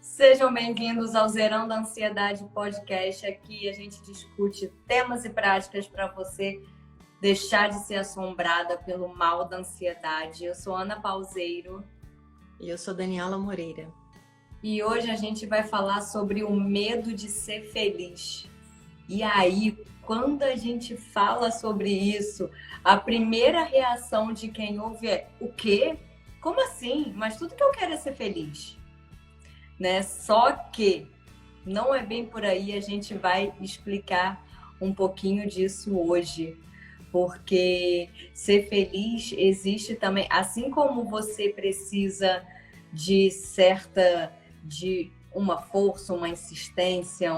Sejam bem-vindos ao Zerando a Ansiedade Podcast. Aqui a gente discute temas e práticas para você deixar de ser assombrada pelo mal da ansiedade. Eu sou Ana Pauseiro. E eu sou Daniela Moreira. E hoje a gente vai falar sobre o medo de ser feliz. E aí, quando a gente fala sobre isso, a primeira reação de quem ouve é: o quê? Como assim? Mas tudo que eu quero é ser feliz. Né? Só que não é bem por aí, a gente vai explicar um pouquinho disso hoje. Porque ser feliz existe também, assim como você precisa de uma força, uma insistência,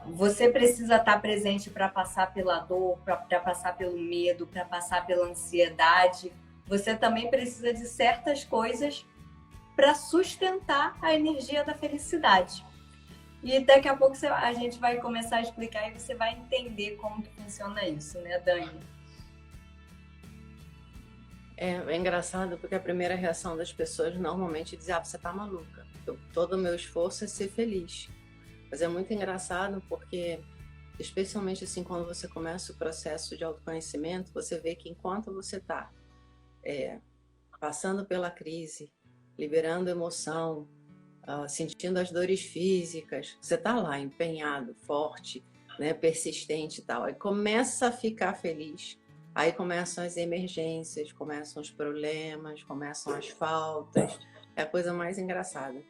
você precisa estar presente para passar pela dor, para passar pelo medo, para passar pela ansiedade. Você também precisa de certas coisas para sustentar a energia da felicidade. E daqui a pouco a gente vai começar a explicar e você vai entender como que funciona isso, né, Dani? É engraçado porque a primeira reação das pessoas normalmente é dizer: você tá maluca. Todo o meu esforço é ser feliz. Mas é muito engraçado porque, especialmente assim, quando você começa o processo de autoconhecimento, você vê que enquanto você tá passando pela crise, liberando emoção, sentindo as dores físicas, você tá lá empenhado, forte, né, persistente e tal. Aí começa a ficar feliz. Aí começam as emergências, começam os problemas, começam as faltas. É a coisa mais engraçada.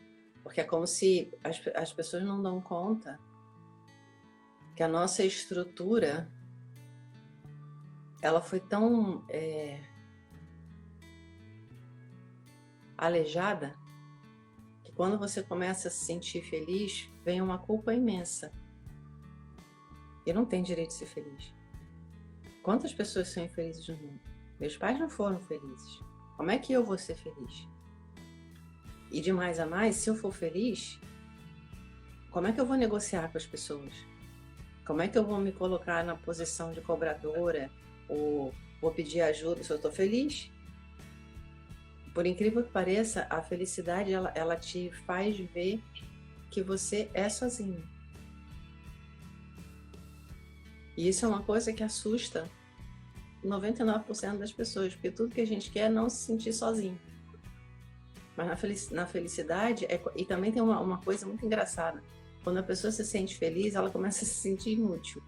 Porque é como se as pessoas não dão conta que a nossa estrutura ela foi tão aleijada que quando você começa a se sentir feliz, vem uma culpa imensa. E não tem direito de ser feliz. Quantas pessoas são infelizes no mundo? Meus pais não foram felizes. Como é que eu vou ser feliz? E de mais a mais, se eu for feliz, como é que eu vou negociar com as pessoas? Como é que eu vou me colocar na posição de cobradora ou vou pedir ajuda se eu estou feliz? Por incrível que pareça, a felicidade ela te faz ver que você é sozinho. E isso é uma coisa que assusta 99% das pessoas, porque tudo que a gente quer é não se sentir sozinho. Mas na felicidade, e também tem uma coisa muito engraçada. Quando a pessoa se sente feliz, ela começa a se sentir inútil.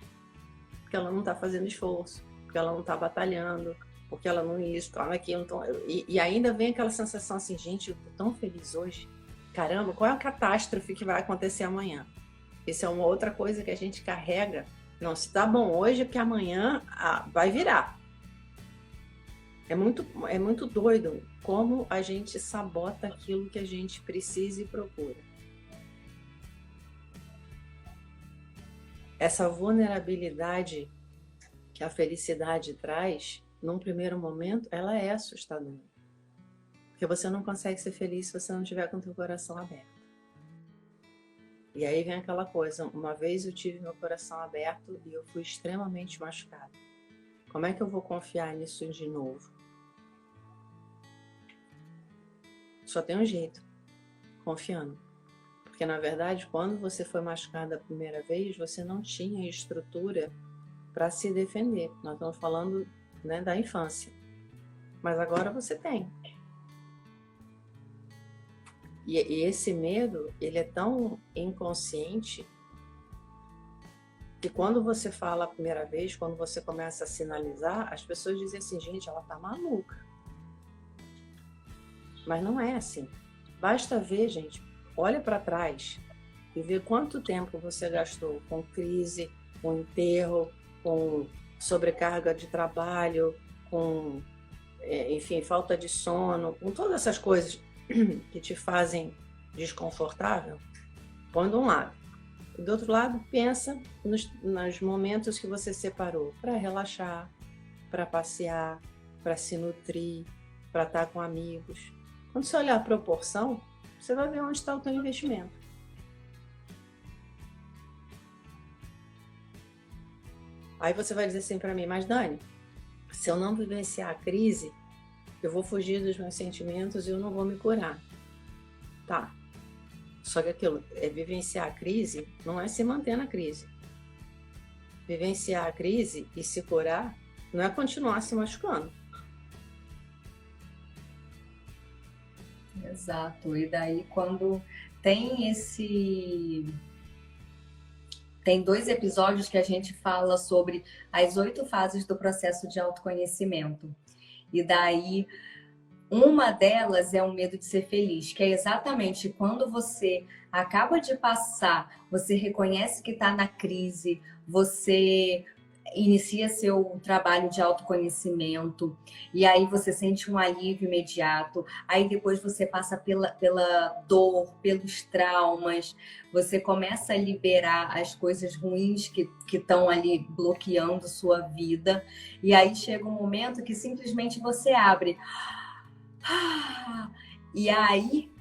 Porque ela não está fazendo esforço, porque ela não está batalhando, porque ela não isso, aquilo. E ainda vem aquela sensação assim: gente, eu tô tão feliz hoje. Caramba, qual é a catástrofe que vai acontecer amanhã? Isso é uma outra coisa que a gente carrega. Não, se tá bom hoje, é porque amanhã vai virar. É muito doido como a gente sabota aquilo que a gente precisa e procura. Essa vulnerabilidade que a felicidade traz, num primeiro momento, ela é assustadora. Porque você não consegue ser feliz se você não tiver com o seu coração aberto. E aí vem aquela coisa: uma vez eu tive meu coração aberto e eu fui extremamente machucada. Como é que eu vou confiar nisso de novo? Só tem um jeito: confiando. Porque na verdade, quando você foi machucada a primeira vez, você não tinha estrutura para se defender. Nós estamos falando, né, da infância. Mas agora você tem. E esse medo, ele é tão inconsciente que quando você fala a primeira vez, quando você começa a sinalizar, as pessoas dizem assim: gente, ela tá maluca. Mas não é assim. Basta ver, gente, olha para trás e ver quanto tempo você gastou com crise, com enterro, com sobrecarga de trabalho, com, enfim, falta de sono, com todas essas coisas que te fazem desconfortável. Põe de um lado. E do outro lado, pensa nos momentos que você separou para relaxar, para passear, para se nutrir, para estar com amigos. Quando você olhar a proporção, você vai ver onde está o teu investimento. Aí você vai dizer assim para mim: mas Dani, se eu não vivenciar a crise, eu vou fugir dos meus sentimentos e eu não vou me curar. Tá. Só que aquilo, vivenciar a crise não é se manter na crise. Vivenciar a crise e se curar não é continuar se machucando. Exato. E daí quando tem Tem 2 episódios que a gente fala sobre as 8 fases do processo de autoconhecimento. E daí, uma delas é o medo de ser feliz, que é exatamente quando você acaba de passar, você reconhece que está na crise, você inicia seu trabalho de autoconhecimento, e aí você sente um alívio imediato, aí depois você passa pela dor, pelos traumas, você começa a liberar as coisas ruins que estão ali bloqueando sua vida, e aí chega um momento que simplesmente você abre. E aí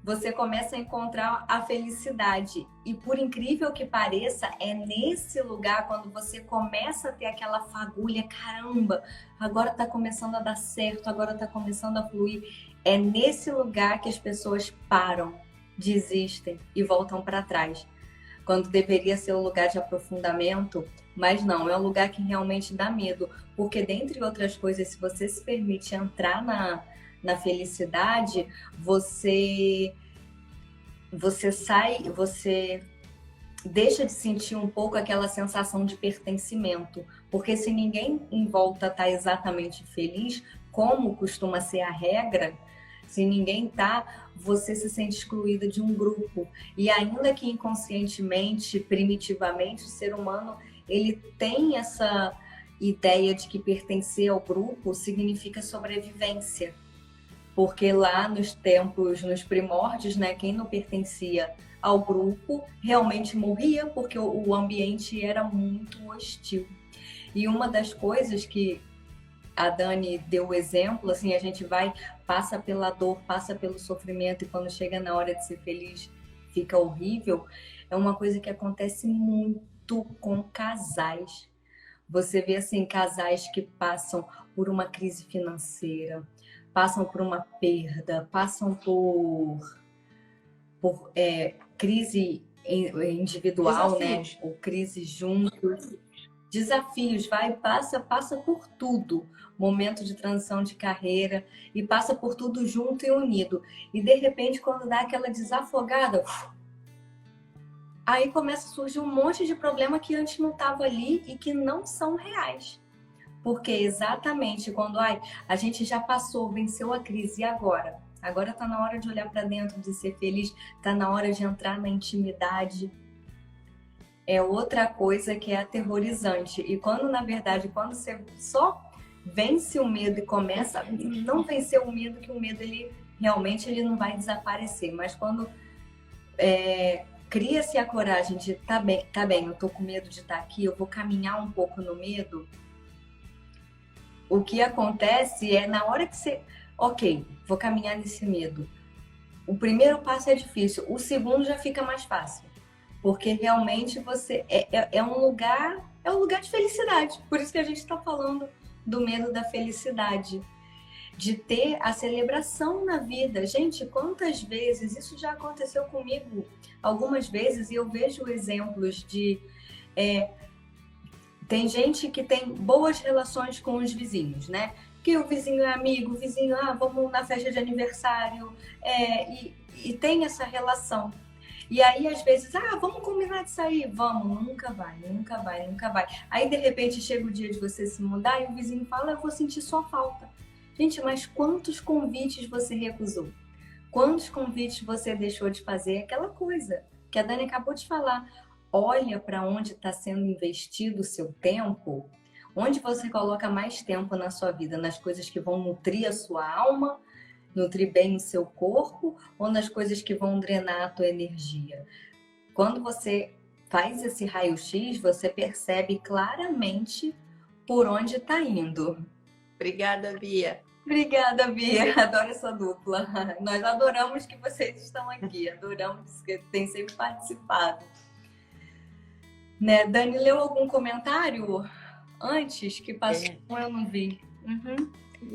você começa a encontrar a felicidade. E por incrível que pareça, é nesse lugar, quando você começa a ter aquela fagulha, caramba, agora tá começando a dar certo, agora tá começando a fluir. É nesse lugar que as pessoas param, desistem e voltam para trás. Quando deveria ser um lugar de aprofundamento, mas não, é um lugar que realmente dá medo. Porque, dentre outras coisas, se você se permite entrar na felicidade, você deixa de sentir um pouco aquela sensação de pertencimento, porque se ninguém em volta está exatamente feliz, como costuma ser a regra, se ninguém tá, você se sente excluída de um grupo. E ainda que inconscientemente, primitivamente, o ser humano ele tem essa ideia de que pertencer ao grupo significa sobrevivência. Porque lá nos tempos, nos primórdios, né, quem não pertencia ao grupo realmente morria, porque o ambiente era muito hostil. E uma das coisas que a Dani deu o exemplo, assim, a gente passa pela dor, passa pelo sofrimento, e quando chega na hora de ser feliz, fica horrível, é uma coisa que acontece muito com casais. Você vê, assim, casais que passam por uma crise financeira, passam por uma perda, passam por crise individual, desafios, né? Ou crise juntos, desafios, passa por tudo, momento de transição de carreira, e passa por tudo junto e unido. E de repente, quando dá aquela desafogada, aí começa a surgir um monte de problema que antes não estava ali e que não são reais. Porque exatamente quando a gente já passou, venceu a crise, e agora? Agora está na hora de olhar para dentro, de ser feliz, está na hora de entrar na intimidade. É outra coisa que é aterrorizante. E quando, na verdade, quando você só vence o medo e começa, não vencer o medo, que o medo ele não vai desaparecer, mas quando cria-se a coragem de tá bem, eu tô com medo de estar aqui, eu vou caminhar um pouco no medo. O que acontece é na hora que você, ok, vou caminhar nesse medo. O primeiro passo é difícil, o segundo já fica mais fácil, porque realmente você é um lugar de felicidade. Por isso que a gente está falando do medo da felicidade, de ter a celebração na vida. Gente, quantas vezes isso já aconteceu comigo? Algumas vezes, e eu vejo exemplos de tem gente que tem boas relações com os vizinhos, né? Que o vizinho é amigo, o vizinho, vamos na festa de aniversário, e tem essa relação. E aí, às vezes, vamos combinar de sair? Vamos, nunca vai. Aí, de repente, chega o dia de você se mudar e o vizinho fala, eu vou sentir sua falta. Gente, mas quantos convites você recusou? Quantos convites você deixou de fazer? Aquela coisa que a Dani acabou de falar. Olha para onde está sendo investido o seu tempo, onde você coloca mais tempo na sua vida, nas coisas que vão nutrir a sua alma, nutrir bem o seu corpo, ou nas coisas que vão drenar a tua energia. Quando você faz esse raio-x, você percebe claramente por onde está indo. Obrigada, Bia. Obrigada, Bia. Adoro essa dupla. Nós adoramos que vocês estão aqui, adoramos que tem sempre participado. Né? Dani, leu algum comentário antes que passou? Eu não vi.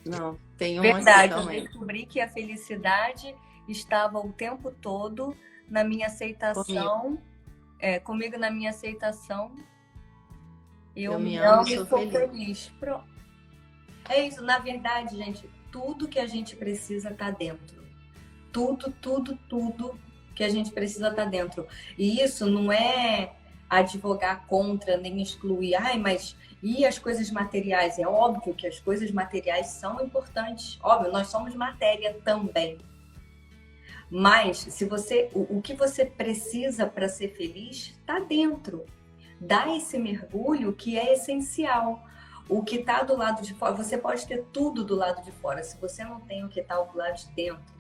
Não, tem um. Verdade, eu descobri que a felicidade estava o tempo todo na minha aceitação, comigo na minha aceitação. Eu me amo e sou feliz. Pronto. É isso, na verdade, gente, tudo que a gente precisa tá dentro. Tudo que a gente precisa tá dentro. E isso não é advogar contra, nem excluir. Ai, mas e as coisas materiais? É óbvio que as coisas materiais são importantes. Óbvio, nós somos matéria também. Mas se você, o que você precisa para ser feliz está dentro. Dá esse mergulho que é essencial. O que está do lado de fora, você pode ter tudo do lado de fora. Se você não tem o que está do lado de dentro,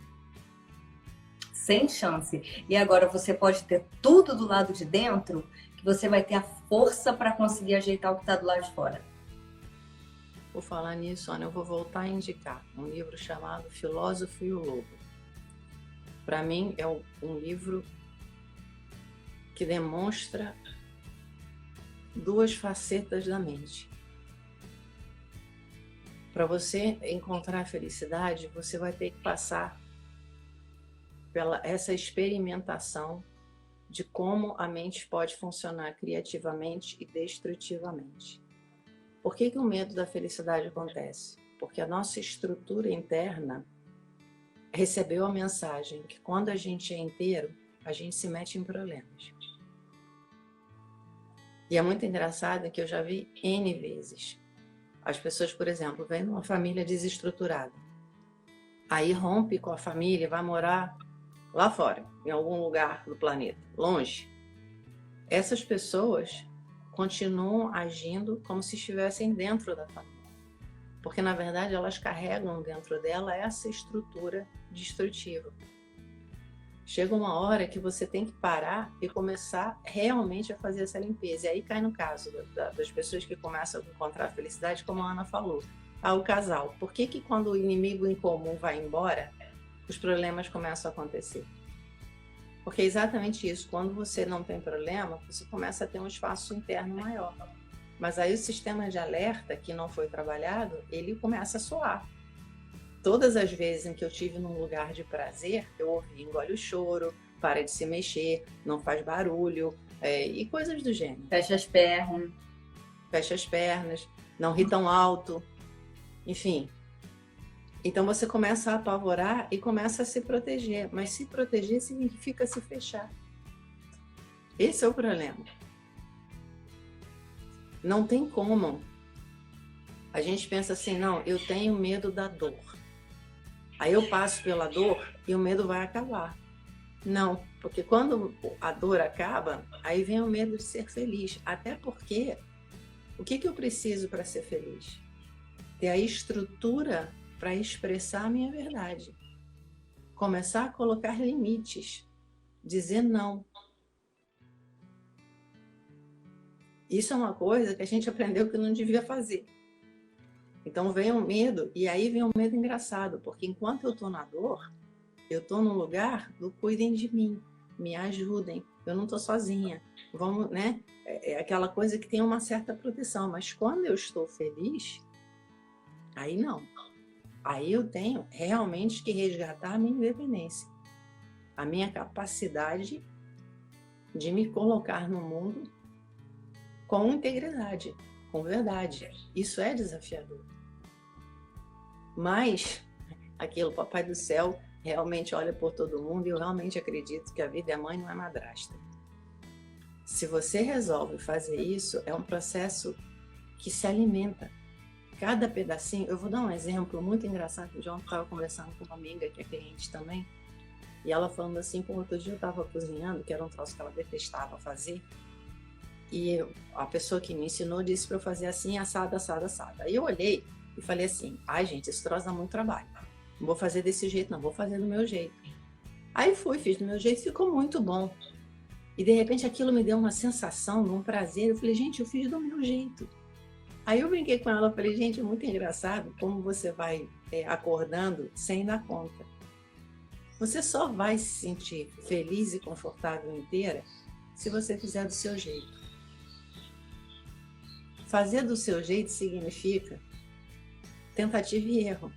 sem chance. E agora você pode ter tudo do lado de dentro, que você vai ter a força para conseguir ajeitar o que está do lado de fora. Por falar nisso, Ana, eu vou voltar a indicar um livro chamado Filósofo e o Lobo. Para mim, é um livro que demonstra duas facetas da mente. Para você encontrar a felicidade, você vai ter que passar pela essa experimentação de como a mente pode funcionar criativamente e destrutivamente. Por que o medo da felicidade acontece? Porque a nossa estrutura interna recebeu a mensagem que quando a gente é inteiro, a gente se mete em problemas. E é muito engraçado que eu já vi N vezes. As pessoas, por exemplo, vêm de uma família desestruturada. Aí rompe com a família, vai morar lá fora, em algum lugar do planeta, longe. Essas pessoas continuam agindo como se estivessem dentro da família. Porque, na verdade, elas carregam dentro dela essa estrutura destrutiva. Chega uma hora que você tem que parar e começar realmente a fazer essa limpeza. E aí cai no caso das pessoas que começam a encontrar a felicidade, como a Ana falou. O casal. Por que quando o inimigo em comum vai embora, os problemas começam a acontecer? Porque é exatamente isso. Quando você não tem problema, você começa a ter um espaço interno maior. Mas aí o sistema de alerta que não foi trabalhado, ele começa a soar. Todas as vezes em que eu tive num lugar de prazer, eu ouvi engole o choro, para de se mexer, não faz barulho, e coisas do gênero. Fecha as pernas. Fecha as pernas, não ri tão alto, enfim. Então você começa a apavorar e começa a se proteger. Mas se proteger significa se fechar. Esse é o problema. Não tem como. A gente pensa assim, não, eu tenho medo da dor. Aí eu passo pela dor e o medo vai acabar. Não, porque quando a dor acaba, aí vem o medo de ser feliz. Até porque, o que eu preciso para ser feliz? Ter a estrutura para expressar a minha verdade. Começar a colocar limites. Dizer não. Isso é uma coisa que a gente aprendeu que não devia fazer. Então vem o medo, e aí vem o medo engraçado, porque enquanto eu estou na dor, eu estou no lugar do cuidem de mim, me ajudem, eu não estou sozinha. Vamos, né? É aquela coisa que tem uma certa proteção, mas quando eu estou feliz, aí não. Aí eu tenho realmente que resgatar a minha independência, a minha capacidade de me colocar no mundo com integridade, com verdade. Isso é desafiador. Mas aquilo, Papai do Céu realmente olha por todo mundo e eu realmente acredito que a vida é mãe, não é madrasta. Se você resolve fazer isso, é um processo que se alimenta. Cada pedacinho, eu vou dar um exemplo muito engraçado. O João estava conversando com uma amiga que é cliente também, e ela falando assim, pô, outro dia eu estava cozinhando, que era um troço que ela detestava fazer, e a pessoa que me ensinou disse para eu fazer assim, assado, assado, assado. Aí eu olhei e falei assim, ai gente, esse troço dá muito trabalho. Não vou fazer desse jeito, não, vou fazer do meu jeito. Aí fiz do meu jeito, ficou muito bom. E de repente aquilo me deu uma sensação, um prazer. Eu falei, gente, eu fiz do meu jeito. Aí eu brinquei com ela, falei, gente, é muito engraçado como você vai acordando sem dar conta. Você só vai se sentir feliz e confortável inteira se você fizer do seu jeito. Fazer do seu jeito significa tentativa e erro.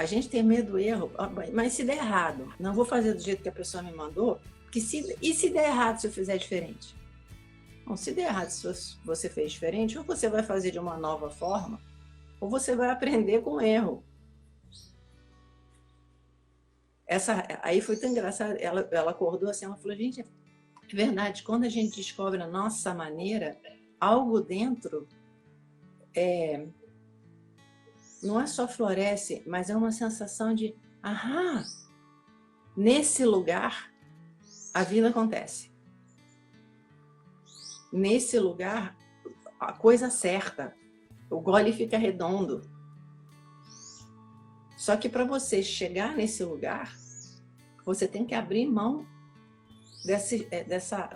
A gente tem medo do erro, mas se der errado, não vou fazer do jeito que a pessoa me mandou, e se der errado se eu fizer diferente? Bom, se der errado se você fez diferente, ou você vai fazer de uma nova forma, ou você vai aprender com o erro. Aí foi tão engraçado, ela acordou assim, ela falou, gente, é verdade, quando a gente descobre a nossa maneira, algo dentro não é só floresce, mas é uma sensação de, nesse lugar a vida acontece. Nesse lugar, a coisa acerta, o gole fica redondo. Só que para você chegar nesse lugar, você tem que abrir mão dessa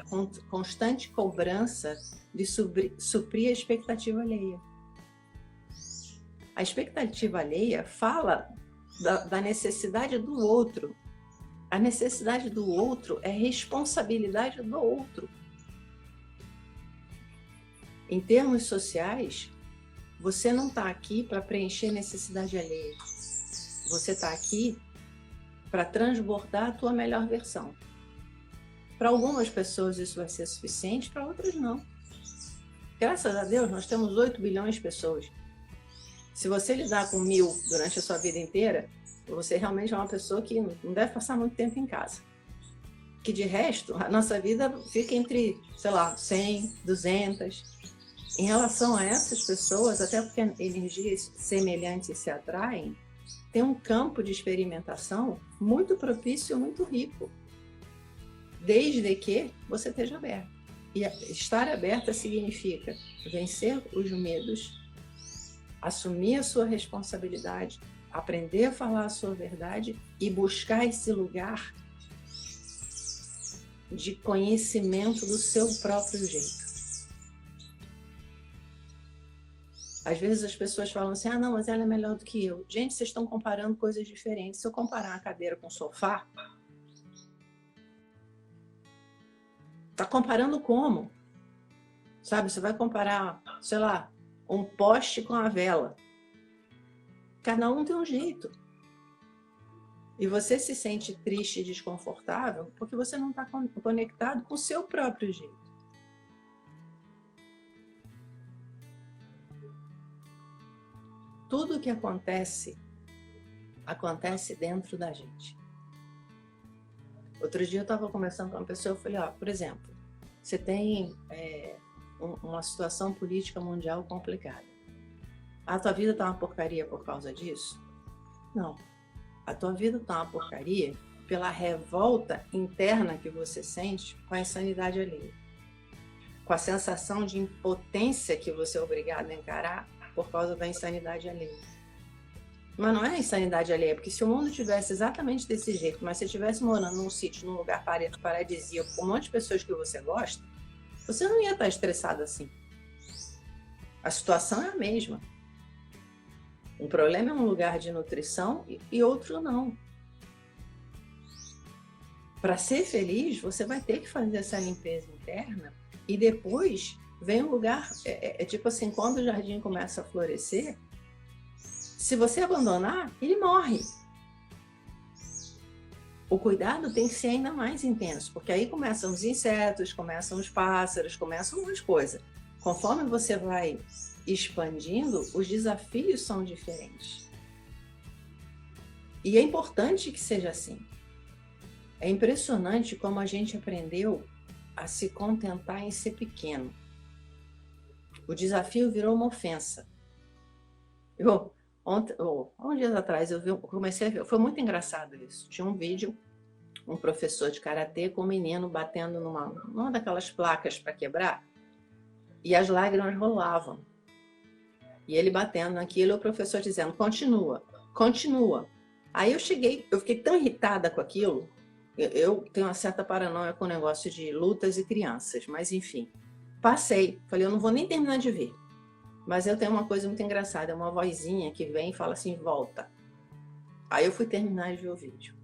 constante cobrança de suprir a expectativa alheia. A expectativa alheia fala da necessidade do outro. A necessidade do outro é responsabilidade do outro. Em termos sociais, você não está aqui para preencher necessidade alheia. Você está aqui para transbordar a tua melhor versão. Para algumas pessoas isso vai ser suficiente, para outras não. Graças a Deus, nós temos 8 bilhões de pessoas. Se você lidar com 1.000 durante a sua vida inteira, você realmente é uma pessoa que não deve passar muito tempo em casa. Que de resto, a nossa vida fica entre, 100, 200. Em relação a essas pessoas, até porque energias semelhantes se atraem, tem um campo de experimentação muito propício, muito rico. Desde que você esteja aberto. E estar aberta significa vencer os medos, assumir a sua responsabilidade, aprender a falar a sua verdade e buscar esse lugar de conhecimento do seu próprio jeito. Às vezes as pessoas falam assim, não, mas ela é melhor do que eu. Gente, vocês estão comparando coisas diferentes. Se eu comparar a cadeira com o sofá, tá comparando como? Sabe, você vai comparar, um poste com a vela. Cada um tem um jeito. E você se sente triste e desconfortável porque você não está conectado com o seu próprio jeito. Tudo que acontece dentro da gente. Outro dia eu estava conversando com uma pessoa, eu falei, por exemplo, você tem uma situação política mundial complicada. A tua vida está uma porcaria por causa disso? Não. A tua vida está uma porcaria pela revolta interna que você sente com a insanidade alheia. Com a sensação de impotência que você é obrigado a encarar por causa da insanidade alheia. Mas não é a insanidade alheia, porque se o mundo tivesse exatamente desse jeito, mas você estivesse morando num sítio, num lugar paradisíaco, com um monte de pessoas que você gosta, você não ia estar estressado assim. A situação é a mesma. Um problema é um lugar de nutrição e outro não. Para ser feliz, você vai ter que fazer essa limpeza interna e depois vem um lugar, tipo assim, quando o jardim começa a florescer, se você abandonar, ele morre. O cuidado tem que ser ainda mais intenso, porque aí começam os insetos, começam os pássaros, começam umas coisas. Conforme você vai expandindo, os desafios são diferentes. E é importante que seja assim. É impressionante como a gente aprendeu a se contentar em ser pequeno. O desafio virou uma ofensa. Um dia atrás, eu comecei a ver, foi muito engraçado isso. Tinha um vídeo, um professor de karatê com um menino batendo numa daquelas placas para quebrar, e as lágrimas rolavam. E ele batendo naquilo, o professor dizendo, continua, continua. Aí eu fiquei tão irritada com aquilo, eu tenho uma certa paranoia com o negócio de lutas e crianças, mas enfim. Passei, falei, eu não vou nem terminar de ver. Mas eu tenho uma coisa muito engraçada, é uma vozinha que vem e fala assim, volta. Aí eu fui terminar de ver o vídeo.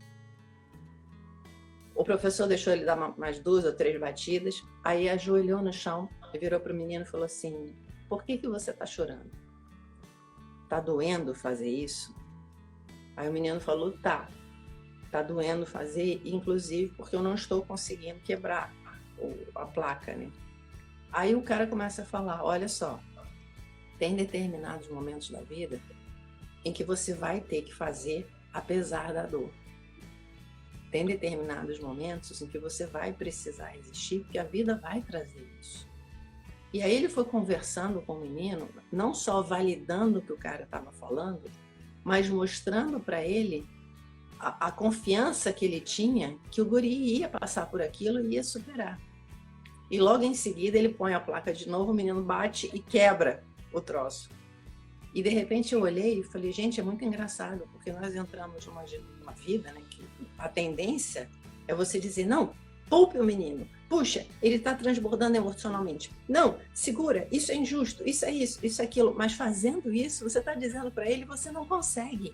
O professor deixou ele dar mais 2 ou 3 batidas, aí ajoelhou no chão e virou para o menino e falou assim, por que você está chorando? Está doendo fazer isso? Aí o menino falou, tá doendo fazer, inclusive porque eu não estou conseguindo quebrar a placa, né? Aí o cara começa a falar, olha só, tem determinados momentos da vida em que você vai ter que fazer apesar da dor. Tem determinados momentos em que você vai precisar resistir, porque a vida vai trazer isso. E aí ele foi conversando com o menino, não só validando o que o cara estava falando, mas mostrando para ele a confiança que ele tinha que o guri ia passar por aquilo e ia superar. E logo em seguida ele põe a placa de novo, o menino bate e quebra o troço. E de repente eu olhei e falei, gente, é muito engraçado, porque nós entramos numa vida, né, que a tendência é você dizer, não, poupe o menino, puxa, ele está transbordando emocionalmente. Não, segura, isso é injusto, isso é aquilo. Mas fazendo isso, você está dizendo para ele, você não consegue.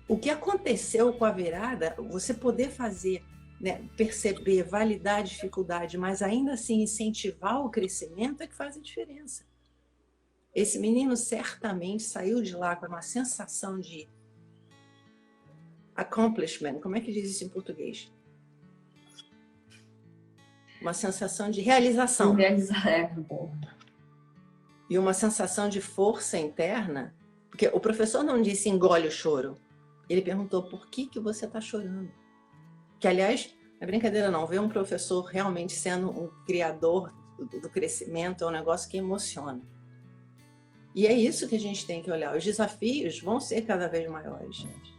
O que aconteceu com a virada, você poder fazer, né, perceber, validar a dificuldade, mas ainda assim incentivar o crescimento é que faz a diferença. Esse menino certamente saiu de lá com uma sensação de accomplishment. Como é que diz isso em português? Uma sensação de realização. E uma sensação de força interna. Porque o professor não disse engole o choro. Ele perguntou por que você está chorando. Que, aliás, não é brincadeira não. Ver um professor realmente sendo um criador do crescimento é um negócio que emociona. E é isso que a gente tem que olhar. Os desafios vão ser cada vez maiores, gente.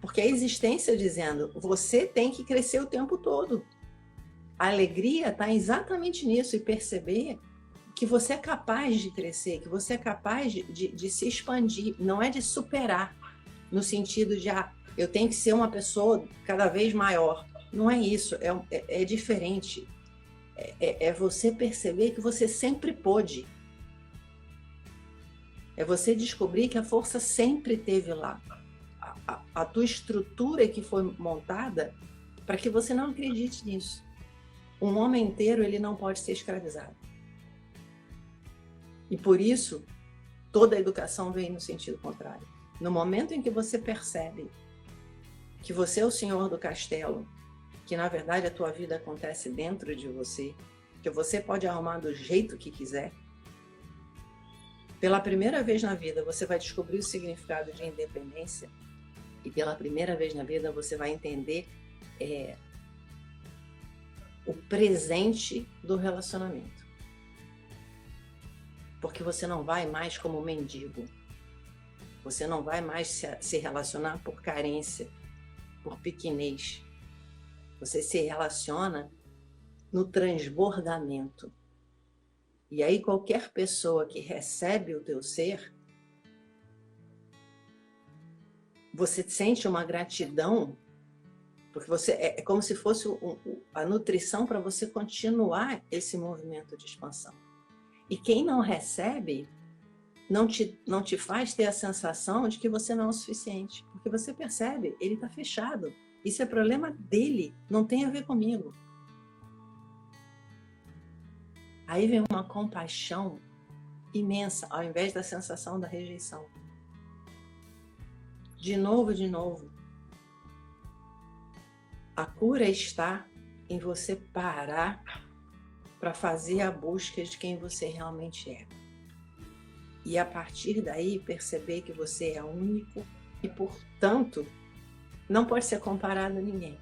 Porque a existência dizendo, você tem que crescer o tempo todo. A alegria está exatamente nisso, e perceber que você é capaz de crescer, que você é capaz de se expandir, não é de superar, no sentido de, eu tenho que ser uma pessoa cada vez maior. Não é isso, é diferente. É você perceber que você sempre pôde. É você descobrir que a força sempre esteve lá. A tua estrutura que foi montada para que você não acredite nisso. Um homem inteiro, ele não pode ser escravizado. E por isso, toda a educação vem no sentido contrário. No momento em que você percebe que você é o senhor do castelo, que na verdade a tua vida acontece dentro de você, que você pode arrumar do jeito que quiser, pela primeira vez na vida você vai descobrir o significado de independência, e pela primeira vez na vida você vai entender o presente do relacionamento. Porque você não vai mais como mendigo. Você não vai mais se relacionar por carência, por pequenez. Você se relaciona no transbordamento. E aí qualquer pessoa que recebe o teu ser, você sente uma gratidão, porque você é como se fosse a nutrição para você continuar esse movimento de expansão. E quem não recebe, não te faz ter a sensação de que você não é o suficiente. Porque você percebe, ele está fechado. Isso é problema dele, não tem a ver comigo. Aí vem uma compaixão imensa, ao invés da sensação da rejeição. De novo. A cura está em você parar para fazer a busca de quem você realmente é. E a partir daí perceber que você é único e, portanto, não pode ser comparado a ninguém.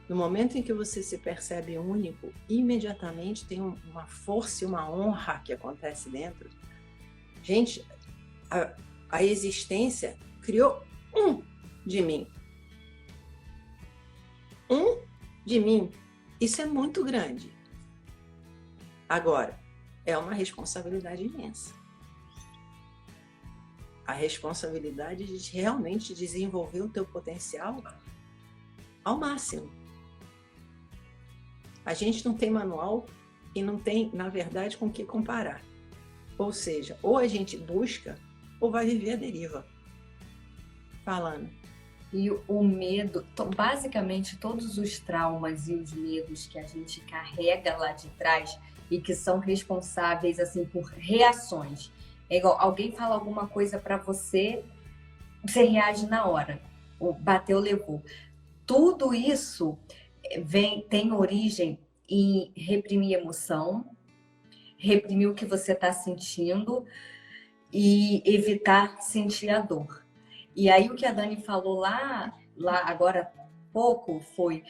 No momento em que você se percebe único, imediatamente tem uma força e uma honra que acontece dentro. Gente, a existência criou um de mim. Um de mim. Isso é muito grande. Agora, é uma responsabilidade imensa. A responsabilidade de realmente desenvolver o teu potencial ao máximo. A gente não tem manual e não tem, na verdade, com o que comparar. Ou seja, ou a gente busca ou vai viver a deriva. Falando. E o medo, basicamente todos os traumas e os medos que a gente carrega lá de trás e que são responsáveis assim por reações. É igual, alguém fala alguma coisa para você, você reage na hora. O bateu, levou. Tudo isso tem origem em reprimir emoção, reprimir o que você está sentindo e evitar sentir a dor. E aí o que a Dani falou lá agora há pouco foi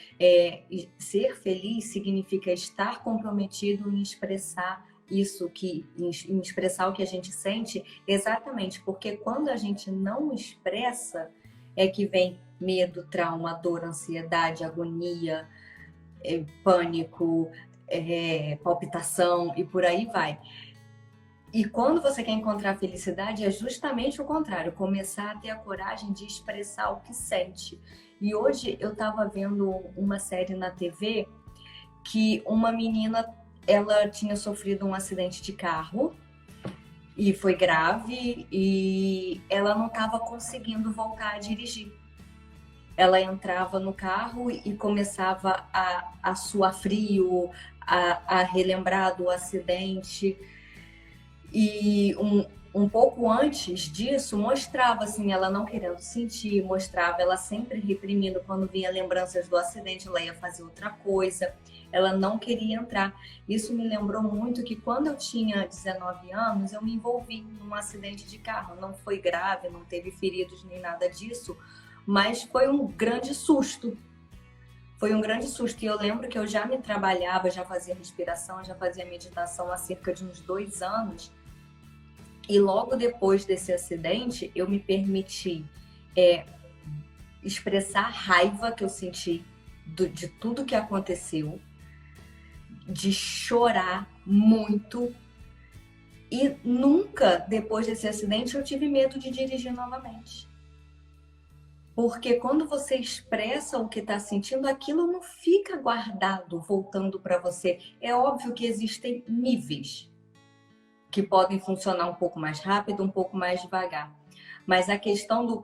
ser feliz significa estar comprometido em expressar isso, em expressar o que a gente sente, exatamente, porque quando a gente não expressa é que vem medo, trauma, dor, ansiedade, agonia, pânico, palpitação e por aí vai. E quando você quer encontrar felicidade, é justamente o contrário, começar a ter a coragem de expressar o que sente. E hoje eu estava vendo uma série na TV que uma menina, ela tinha sofrido um acidente de carro e foi grave e ela não estava conseguindo voltar a dirigir. Ela entrava no carro e começava a suar frio, a relembrar do acidente. E um pouco antes disso, mostrava assim, ela não querendo sentir, mostrava ela sempre reprimindo. Quando vinha lembranças do acidente, ela ia fazer outra coisa, ela não queria entrar. Isso me lembrou muito que quando eu tinha 19 anos, eu me envolvi num acidente de carro. Não foi grave, não teve feridos nem nada disso, mas foi um grande susto. Foi um grande susto. E eu lembro que eu já me trabalhava, já fazia respiração, já fazia meditação há cerca de uns 2 anos. E logo depois desse acidente, eu me permiti expressar a raiva que eu senti de tudo que aconteceu, de chorar muito. E nunca, depois desse acidente, eu tive medo de dirigir novamente. Porque quando você expressa o que está sentindo, aquilo não fica guardado, voltando para você. É óbvio que existem níveis que podem funcionar um pouco mais rápido, um pouco mais devagar. Mas a questão do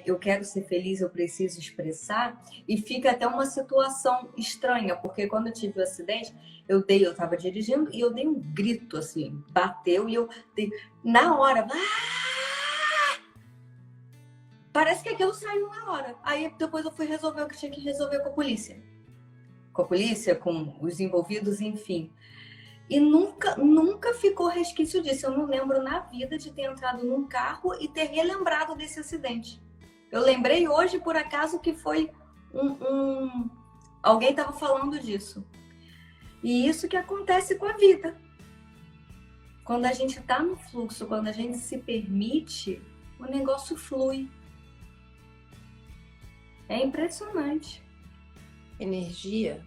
eu quero ser feliz, eu preciso expressar, e fica até uma situação estranha, porque quando eu tive o acidente, eu estava dirigindo e eu dei um grito assim, bateu e eu dei, na hora, parece que aquilo saiu na hora. Aí depois eu fui resolver o que tinha que resolver com a polícia. Com a polícia, com os envolvidos, enfim. E nunca ficou resquício disso. Eu não lembro na vida de ter entrado num carro e ter relembrado desse acidente. Eu lembrei hoje, por acaso, que foi alguém estava falando disso. E isso que acontece com a vida. Quando a gente está no fluxo, quando a gente se permite, o negócio flui. É impressionante. Energia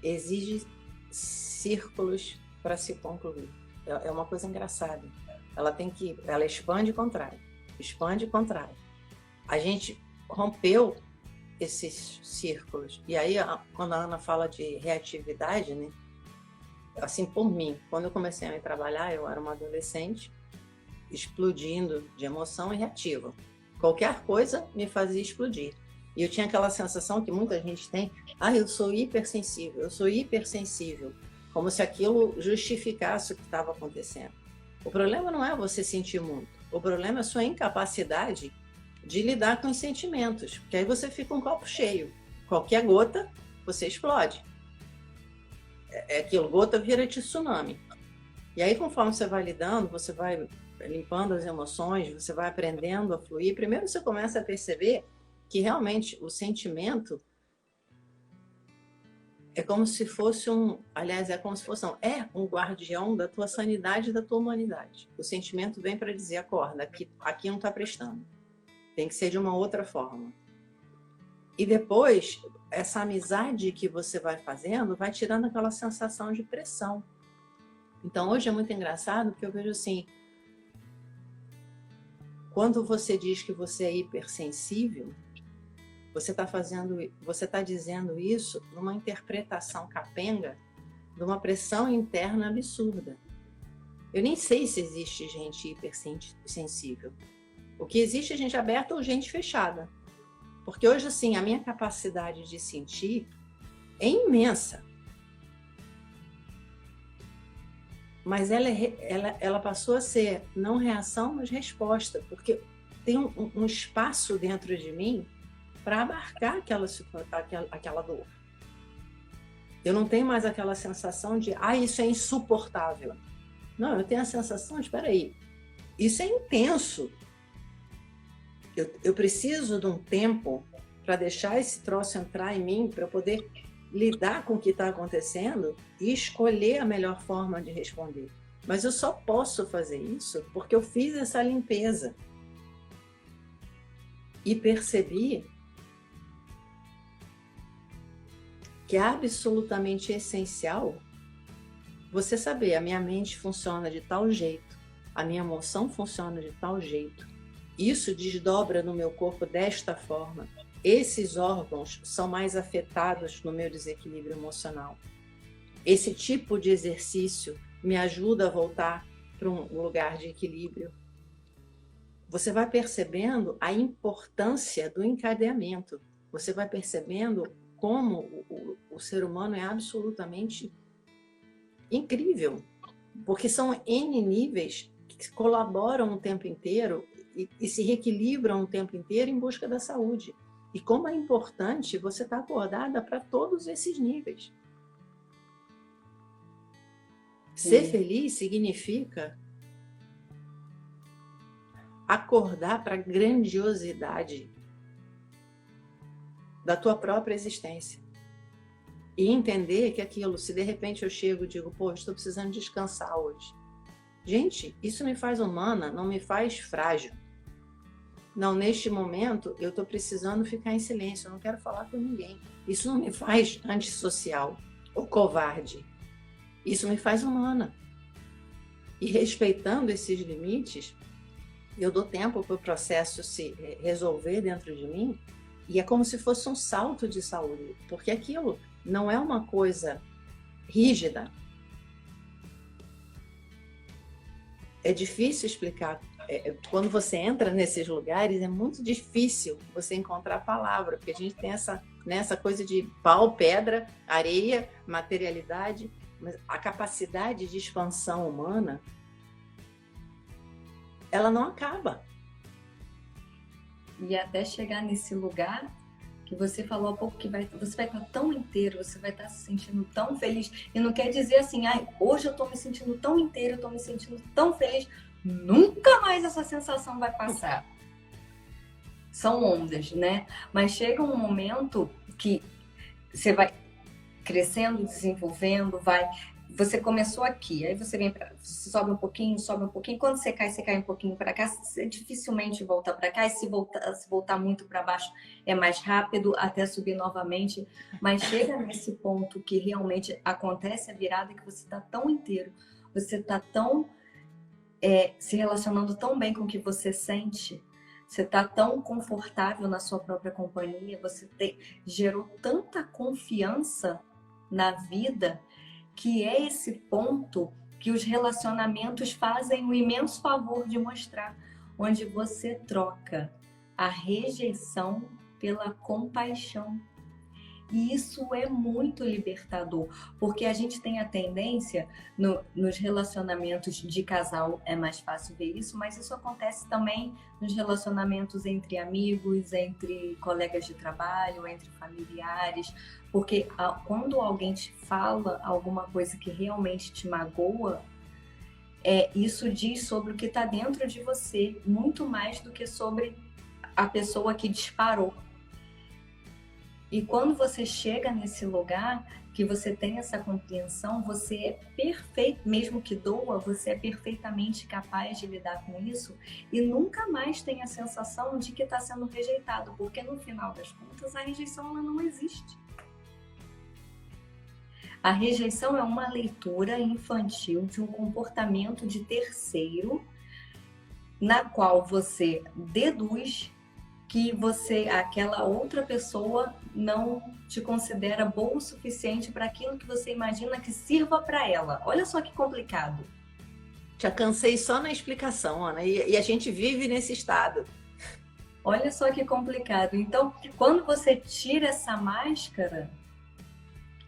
exige círculos para se concluir. É uma coisa engraçada. Ela expande e contrai. Expande e contrai. A gente rompeu esses círculos. E aí, quando a Ana fala de reatividade, né? Assim, por mim, quando eu comecei a me trabalhar, eu era uma adolescente explodindo de emoção e reativa. Qualquer coisa me fazia explodir. E eu tinha aquela sensação que muita gente tem, eu sou hipersensível, como se aquilo justificasse o que estava acontecendo. O problema não é você sentir muito, o problema é a sua incapacidade de lidar com os sentimentos, porque aí você fica um copo cheio. Qualquer gota, você explode. Aquilo, gota vira tsunami. E aí, conforme você vai lidando, você vai limpando as emoções, você vai aprendendo a fluir. Primeiro você começa a perceber que realmente o sentimento é como se fosse um guardião da tua sanidade e da tua humanidade. O sentimento vem para dizer, acorda, aqui não está prestando. Tem que ser de uma outra forma. E depois, essa amizade que você vai fazendo, vai tirando aquela sensação de pressão. Então, hoje é muito engraçado, porque eu vejo assim, quando você diz que você é hipersensível, você está dizendo isso numa interpretação capenga de uma pressão interna absurda. Eu nem sei se existe gente hipersensível. O que existe é gente aberta ou gente fechada. Porque hoje, assim, a minha capacidade de sentir é imensa. mas ela passou a ser não reação, mas resposta, porque tem um espaço dentro de mim para abarcar aquela dor. Eu não tenho mais aquela sensação de, isso é insuportável. Não, eu tenho a sensação de, espera aí, isso é intenso. Eu preciso de um tempo para deixar esse troço entrar em mim, para eu poder lidar com o que está acontecendo e escolher a melhor forma de responder. Mas eu só posso fazer isso porque eu fiz essa limpeza. E percebi que é absolutamente essencial você saber, a minha mente funciona de tal jeito, a minha emoção funciona de tal jeito, isso desdobra no meu corpo desta forma, esses órgãos são mais afetados no meu desequilíbrio emocional. Esse tipo de exercício me ajuda a voltar para um lugar de equilíbrio. Você vai percebendo a importância do encadeamento, você vai percebendo como o ser humano é absolutamente incrível, porque são N níveis que colaboram o tempo inteiro e se reequilibram o tempo inteiro em busca da saúde. E como é importante você estar acordada para todos esses níveis. Ser feliz significa acordar para a grandiosidade da tua própria existência. E entender que aquilo, se de repente eu chego e digo, estou precisando descansar hoje. Gente, isso me faz humana, não me faz frágil. Não, neste momento eu estou precisando ficar em silêncio, eu não quero falar com ninguém. Isso não me faz antissocial ou covarde. Isso me faz humana. E respeitando esses limites, eu dou tempo para o processo se resolver dentro de mim, e é como se fosse um salto de saúde, porque aquilo não é uma coisa rígida. É difícil explicar. Quando você entra nesses lugares, é muito difícil você encontrar a palavra, porque a gente tem essa coisa de pau, pedra, areia, materialidade, mas a capacidade de expansão humana, ela não acaba. E até chegar nesse lugar que você falou há pouco, que você vai estar tão inteiro, você vai estar se sentindo tão feliz. E não quer dizer assim, hoje eu estou me sentindo tão inteiro, eu estou me sentindo tão feliz. Nunca mais essa sensação vai passar. São ondas, né? Mas chega um momento que você vai crescendo, desenvolvendo, você começou aqui, aí você você sobe um pouquinho, quando você cai um pouquinho para cá, você dificilmente volta para cá, e se voltar muito para baixo é mais rápido até subir novamente, mas chega nesse ponto que realmente acontece a virada, que você está tão inteiro, você está tão se relacionando tão bem com o que você sente, você está tão confortável na sua própria companhia, você gerou tanta confiança na vida, que é esse ponto que os relacionamentos fazem um imenso favor de mostrar, onde você troca a rejeição pela compaixão. E isso é muito libertador, porque a gente tem a tendência, nos relacionamentos de casal é mais fácil ver isso, mas isso acontece também nos relacionamentos entre amigos, entre colegas de trabalho, entre familiares, porque quando alguém te fala alguma coisa que realmente te magoa, isso diz sobre o que está dentro de você, muito mais do que sobre a pessoa que disparou. E quando você chega nesse lugar, que você tem essa compreensão, você é perfeito, mesmo que doa, você é perfeitamente capaz de lidar com isso e nunca mais tem a sensação de que está sendo rejeitado, porque no final das contas a rejeição ela não existe. A rejeição é uma leitura infantil de um comportamento de terceiro, na qual você deduz que aquela outra pessoa não te considera boa o suficiente para aquilo que você imagina que sirva para ela. Olha só que complicado. Já cansei só na explicação, Ana, e a gente vive nesse estado. Olha só que complicado. Então, quando você tira essa máscara,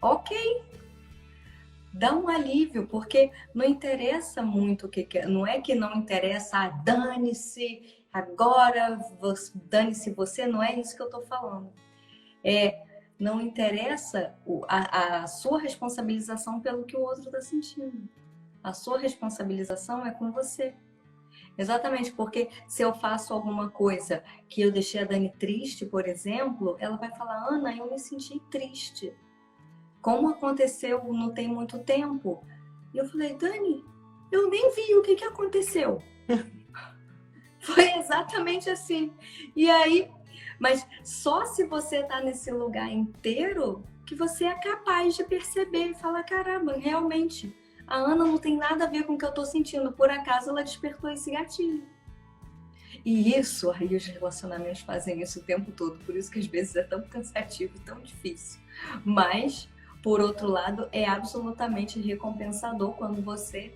ok. dá um alívio, porque não interessa muito o que é, não é que não interessa, dane-se, agora, dane-se você, não é isso que eu estou falando. Não interessa a sua responsabilização pelo que o outro está sentindo. A sua responsabilização é com você. Exatamente, porque se eu faço alguma coisa que eu deixei a Dani triste, por exemplo, ela vai falar, Ana, eu me senti triste. Como aconteceu não tem muito tempo. E eu falei, Dani, eu nem vi o que aconteceu. Foi exatamente assim. E aí, mas só se você tá nesse lugar inteiro que você é capaz de perceber e falar, caramba, realmente, a Ana não tem nada a ver com o que eu tô sentindo. Por acaso ela despertou esse gatilho. E isso, aí os relacionamentos fazem isso o tempo todo. Por isso que às vezes é tão cansativo, tão difícil. Mas, por outro lado, é absolutamente recompensador quando você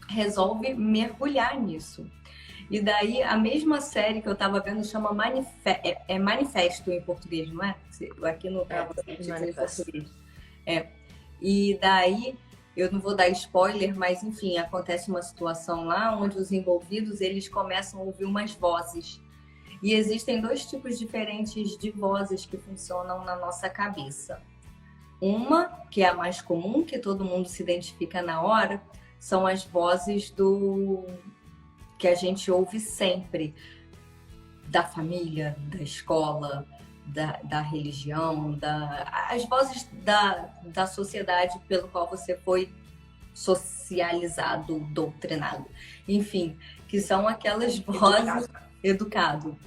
resolve mergulhar nisso. E daí, a mesma série que eu tava vendo chama Manifesto em português, não é? Aqui no canal tem título em português. E daí, eu não vou dar spoiler, mas enfim, acontece uma situação lá onde os envolvidos, eles começam a ouvir umas vozes. E existem dois tipos diferentes de vozes que funcionam na nossa cabeça. Uma, que é a mais comum, que todo mundo se identifica na hora, são as vozes que a gente ouve sempre, da família, da escola, da religião, as vozes da sociedade pelo qual você foi socializado, doutrinado. Enfim, que são aquelas vozes... Educado,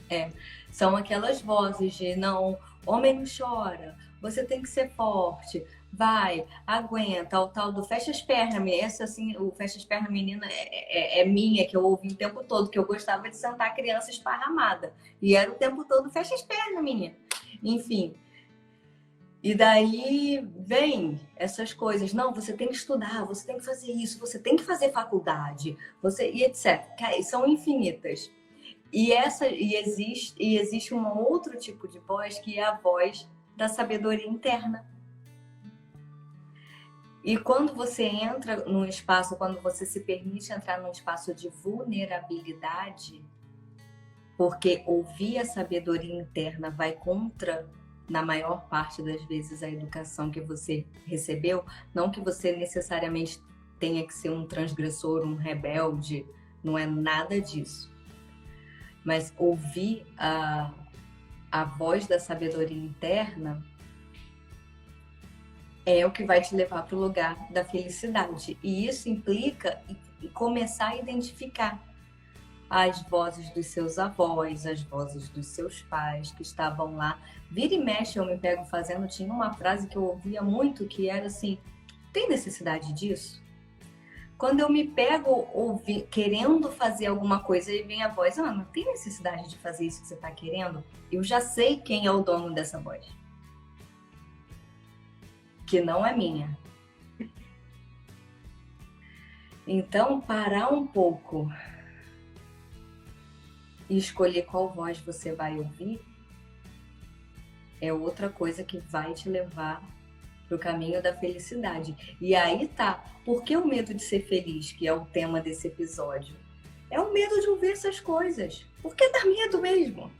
São aquelas vozes de não, homem não chora, você tem que ser forte, vai, aguenta, o tal do fecha as pernas. Essa, assim, o fecha as pernas, menina, é minha, que eu ouvi o tempo todo, que eu gostava de sentar a criança esparramada. E era o tempo todo, fecha as pernas, minha. Enfim. E daí vem essas coisas. Não, você tem que estudar, você tem que fazer isso, você tem que fazer faculdade, e etc. São infinitas. E existe um outro tipo de voz, que é a voz da sabedoria interna. E quando você entra num espaço, quando você se permite entrar num espaço de vulnerabilidade, porque ouvir a sabedoria interna vai contra, na maior parte das vezes, a educação que você recebeu, não que você necessariamente tenha que ser um transgressor, um rebelde, não é nada disso. Mas ouvir a voz da sabedoria interna é o que vai te levar para o lugar da felicidade. E isso implica começar a identificar as vozes dos seus avós, as vozes dos seus pais que estavam lá. Vira e mexe, eu me pego fazendo. Tinha uma frase que eu ouvia muito que era assim: tem necessidade disso? Quando eu me pego querendo fazer alguma coisa e vem a voz, não tem necessidade de fazer isso que você está querendo? Eu já sei quem é o dono dessa voz. Que não é minha. Então, parar um pouco e escolher qual voz você vai ouvir é outra coisa que vai te levar para o caminho da felicidade. E aí tá, por que o medo de ser feliz, que é o tema desse episódio? É o medo de ouvir essas coisas. Porque dá medo mesmo.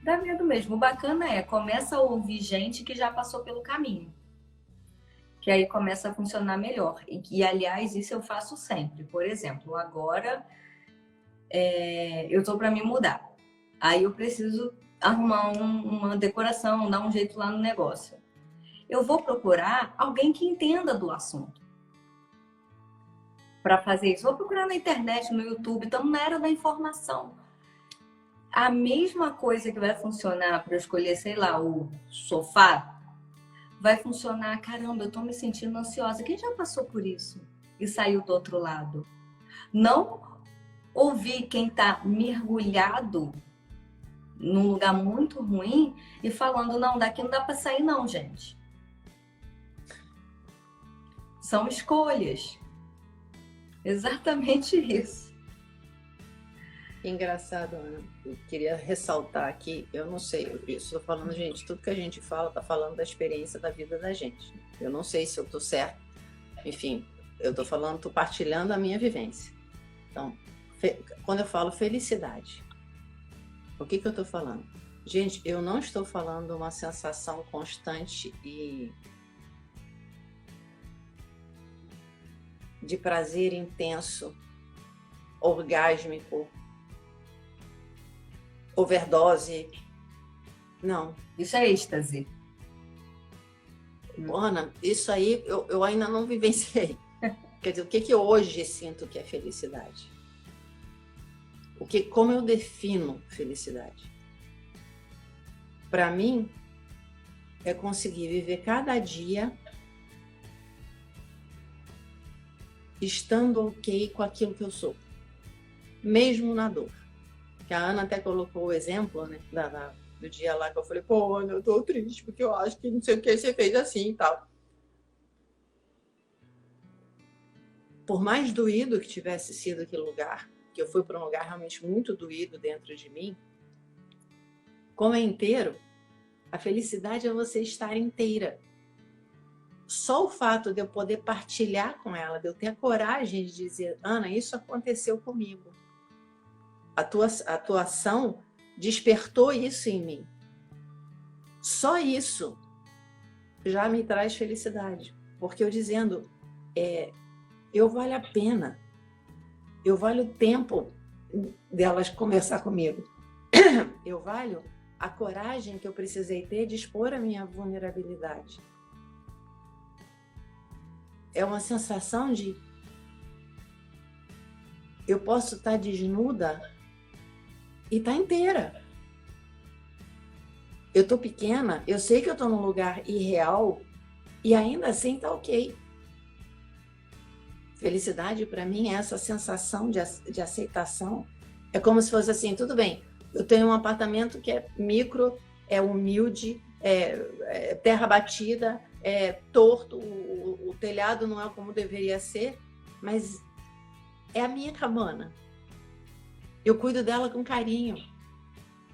Dá medo mesmo. O bacana começa a ouvir gente que já passou pelo caminho. Que aí começa a funcionar melhor. E aliás, isso eu faço sempre. Por exemplo, agora eu tô para me mudar. Aí eu preciso arrumar uma decoração, dar um jeito lá no negócio. Eu vou procurar alguém que entenda do assunto para fazer isso. Vou procurar na internet, no YouTube, estamos na era da informação. A mesma coisa que vai funcionar para eu escolher, sei lá, o sofá, vai funcionar, caramba, eu tô me sentindo ansiosa. Quem já passou por isso e saiu do outro lado? Não ouvir quem tá mergulhado num lugar muito ruim e falando, não, daqui não dá para sair não, gente. São escolhas. Exatamente isso. Engraçado, Ana. Eu queria ressaltar aqui, eu não sei, eu estou falando, gente, tudo que a gente fala está falando da experiência da vida da gente. Eu não sei se eu estou certo, enfim, eu estou falando, estou partilhando a minha vivência. Então, quando eu falo felicidade, o que eu estou falando? Gente, eu não estou falando uma sensação constante e de prazer intenso, orgásmico, overdose. Não. Isso é êxtase. Ana, isso aí eu ainda não vivenciei. Quer dizer, o que hoje sinto que é felicidade? Como eu defino felicidade? Para mim, é conseguir viver cada dia estando ok com aquilo que eu sou, mesmo na dor. Que a Ana até colocou o exemplo, né, do dia lá que eu falei, pô, Ana, eu tô triste porque eu acho que não sei o que você fez assim e tal. Por mais doído que tivesse sido aquele lugar, que eu fui para um lugar realmente muito doído dentro de mim, como é inteiro, a felicidade é você estar inteira. Só o fato de eu poder partilhar com ela, de eu ter a coragem de dizer, Ana, isso aconteceu comigo. A tua ação despertou isso em mim. Só isso já me traz felicidade. Porque eu dizendo, eu valho a pena. Eu valho o tempo delas conversar comigo. Eu valho a coragem que eu precisei ter de expor a minha vulnerabilidade. É uma sensação de eu posso estar desnuda e estar inteira. Eu estou pequena, eu sei que eu estou num lugar irreal e ainda assim está ok. Felicidade para mim é essa sensação de aceitação. É como se fosse assim, tudo bem, eu tenho um apartamento que é micro, é humilde, é terra batida, é torto, o telhado não é como deveria ser, mas é a minha cabana. Eu cuido dela com carinho.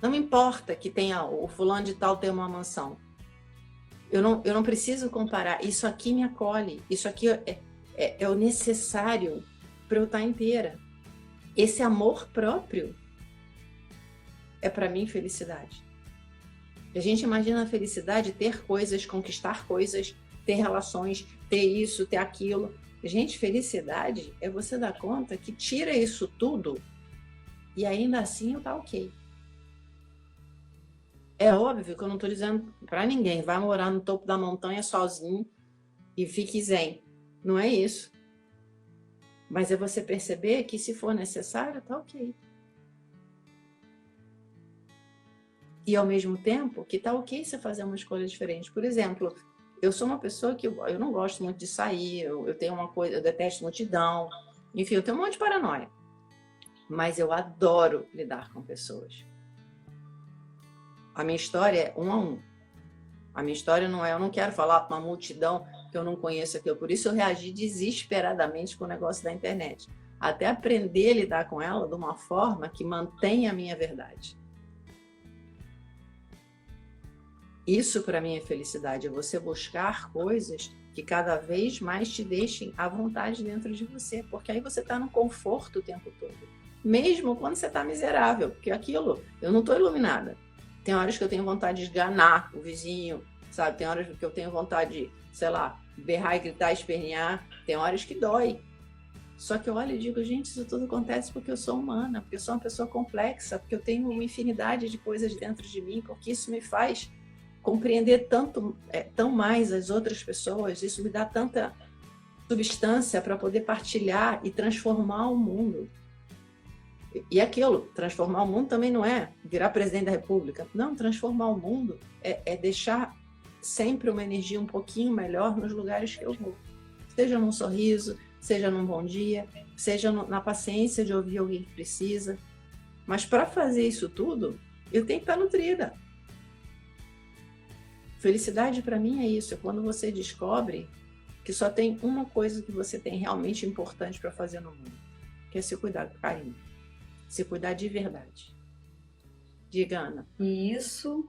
Não me importa que tenha o fulano de tal ter uma mansão. Eu não preciso comparar. Isso aqui me acolhe. Isso aqui é o necessário para eu estar inteira. Esse amor próprio é para mim felicidade. A gente imagina a felicidade ter coisas, conquistar coisas, ter relações, ter isso, ter aquilo. Gente, felicidade é você dar conta que tira isso tudo e ainda assim eu tá ok. É óbvio que eu não estou dizendo para ninguém, vai morar no topo da montanha sozinho e fique zen. Não é isso. Mas é você perceber que se for necessário, tá ok. E ao mesmo tempo que tá ok você fazer uma escolha diferente. Por exemplo, eu sou uma pessoa que eu não gosto muito de sair, eu tenho uma coisa, eu detesto multidão, enfim, eu tenho um monte de paranoia. Mas eu adoro lidar com pessoas. A minha história é 1 a 1. A minha história não é, eu não quero falar para uma multidão que eu não conheço aquilo. Por isso eu reagi desesperadamente com o negócio da internet. Até aprender a lidar com ela de uma forma que mantenha a minha verdade. Isso para mim é felicidade, é você buscar coisas que cada vez mais te deixem à vontade dentro de você, porque aí você está no conforto o tempo todo. Mesmo quando você está miserável, porque aquilo, eu não estou iluminada. Tem horas que eu tenho vontade de esganar o vizinho, sabe? Tem horas que eu tenho vontade de, sei lá, berrar e gritar, espernear. Tem horas que dói. Só que eu olho e digo, gente, isso tudo acontece porque eu sou humana, porque eu sou uma pessoa complexa, porque eu tenho uma infinidade de coisas dentro de mim, porque isso me faz compreender tão mais as outras pessoas, isso me dá tanta substância para poder partilhar e transformar o mundo. E aquilo, transformar o mundo também não é virar presidente da República. Não, transformar o mundo é deixar sempre uma energia um pouquinho melhor nos lugares que eu vou. Seja num sorriso, seja num bom dia, seja na paciência de ouvir alguém que precisa. Mas para fazer isso tudo, eu tenho que estar nutrida. Felicidade para mim é isso, é quando você descobre que só tem uma coisa que você tem realmente importante para fazer no mundo, que é se cuidar com carinho. Se cuidar de verdade. Diga, Ana. E isso,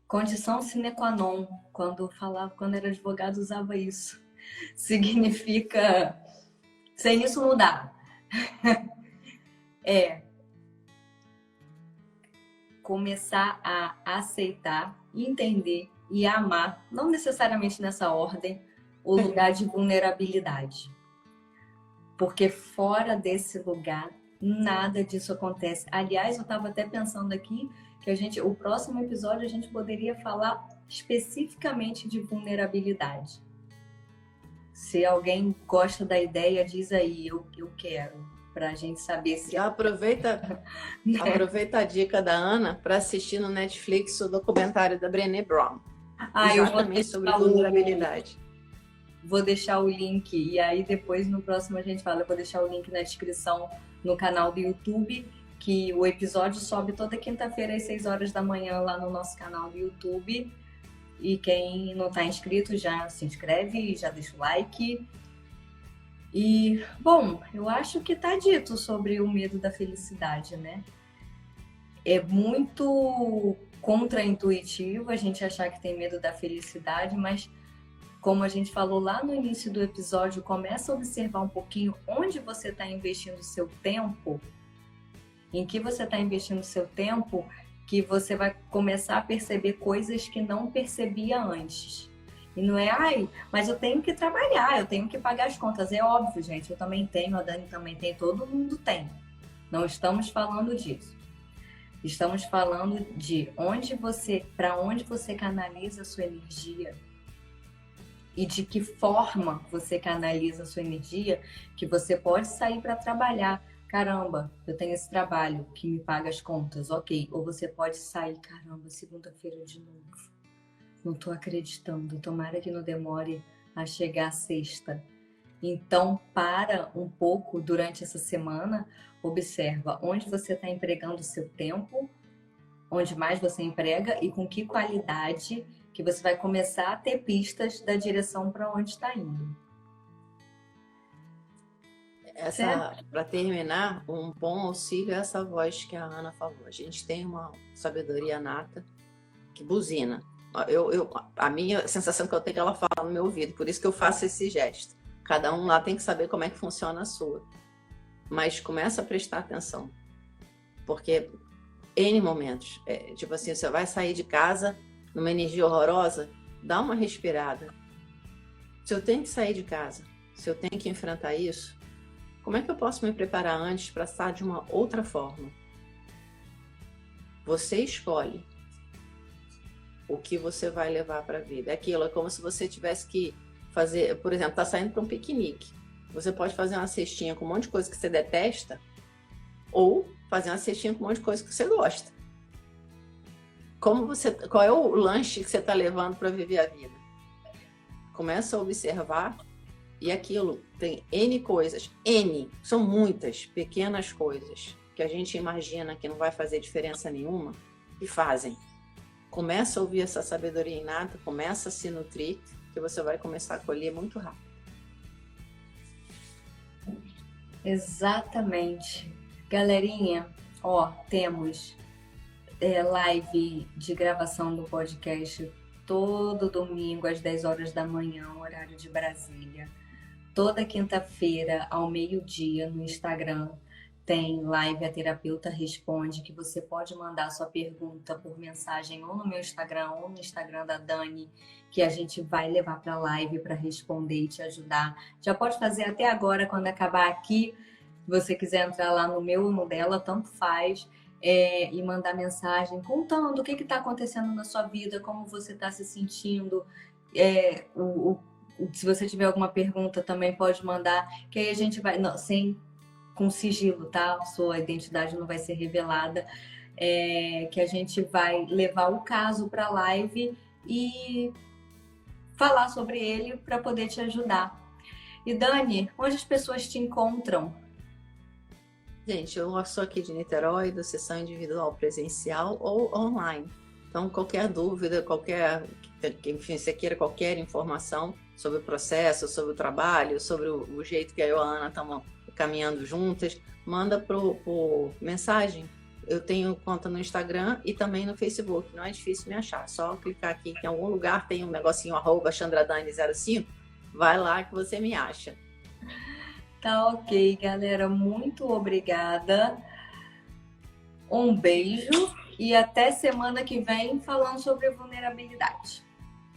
condição sine qua non, quando era advogado, usava isso. Significa, sem isso não dá. Começar a aceitar, entender e amar, não necessariamente nessa ordem, o lugar de vulnerabilidade. Porque fora desse lugar, nada disso acontece. Aliás, eu estava até pensando aqui que o próximo episódio a gente poderia falar especificamente de vulnerabilidade. Se alguém gosta da ideia, diz aí, eu quero, para a gente saber se... Aproveita a dica da Ana para assistir no Netflix o documentário da Brené Brown. Exatamente sobre vulnerabilidade. Vou deixar o link, e aí depois no próximo a gente fala. Eu vou deixar o link na descrição no canal do YouTube, que o episódio sobe toda quinta-feira às 6 horas da manhã lá no nosso canal do YouTube. E quem não está inscrito já se inscreve e já deixa o like. E, bom, eu acho que está dito sobre o medo da felicidade, né? É muito contraintuitivo a gente achar que tem medo da felicidade, mas como a gente falou lá no início do episódio, começa a observar um pouquinho onde você está investindo o seu tempo, em que você está investindo o seu tempo, que você vai começar a perceber coisas que não percebia antes. E não é, mas eu tenho que trabalhar, eu tenho que pagar as contas. É óbvio, gente, eu também tenho, a Dani também tem, todo mundo tem. Não estamos falando disso. Estamos falando de para onde você canaliza a sua energia e de que forma você canaliza a sua energia, que você pode sair para trabalhar. Caramba, eu tenho esse trabalho que me paga as contas, ok. Ou você pode sair, caramba, segunda-feira de novo. Não estou acreditando, tomara que não demore a chegar a sexta. Então, para um pouco durante essa semana, observa onde você está empregando o seu tempo, onde mais você emprega e com que qualidade, que você vai começar a ter pistas da direção para onde está indo. Para terminar, um bom auxílio é essa voz que a Ana falou. A gente tem uma sabedoria nata que buzina. A minha sensação que eu tenho é que ela fala no meu ouvido, por isso que eu faço esse gesto. Cada um lá tem que saber como é que funciona a sua. Mas começa a prestar atenção. Porque N momentos, tipo assim, você vai sair de casa numa energia horrorosa, dá uma respirada. Se eu tenho que sair de casa, se eu tenho que enfrentar isso, como é que eu posso me preparar antes para estar de uma outra forma? Você escolhe o que você vai levar para a vida. É aquilo, é como se você tivesse que fazer, por exemplo, tá saindo para um piquenique. Você pode fazer uma cestinha com um monte de coisa que você detesta ou fazer uma cestinha com um monte de coisa que você gosta. Qual é o lanche que você está levando para viver a vida? Começa a observar e aquilo tem N coisas, são muitas pequenas coisas que a gente imagina que não vai fazer diferença nenhuma e fazem. Começa a ouvir essa sabedoria inata, começa a se nutrir, que você vai começar a colher muito rápido. Exatamente. Galerinha, temos live de gravação do podcast todo domingo às 10 horas da manhã, horário de Brasília. Toda quinta-feira ao meio-dia no Instagram tem live A Terapeuta Responde, que você pode mandar sua pergunta por mensagem ou no meu Instagram ou no Instagram da Dani, que a gente vai levar para a live para responder e te ajudar. Já pode fazer até agora, quando acabar aqui, se você quiser entrar lá no meu ou no dela, tanto faz, e mandar mensagem contando o que está acontecendo na sua vida, como você está se sentindo, se você tiver alguma pergunta também pode mandar, que aí a gente vai, com sigilo, tá? Sua identidade não vai ser revelada, que a gente vai levar o caso para a live e falar sobre ele para poder te ajudar. E Dani, onde as pessoas te encontram? Gente, eu sou aqui de Niterói, da sessão individual presencial ou online. Então, qualquer dúvida, enfim, você queira qualquer informação sobre o processo, sobre o trabalho, sobre o jeito que eu e a Ana estamos caminhando juntas, manda por mensagem. Eu tenho conta no Instagram e também no Facebook, não é difícil me achar, só clicar aqui que em algum lugar tem um negocinho @chandradani05, vai lá que você me acha. Tá ok, galera, muito obrigada. Um beijo e até semana que vem falando sobre vulnerabilidade.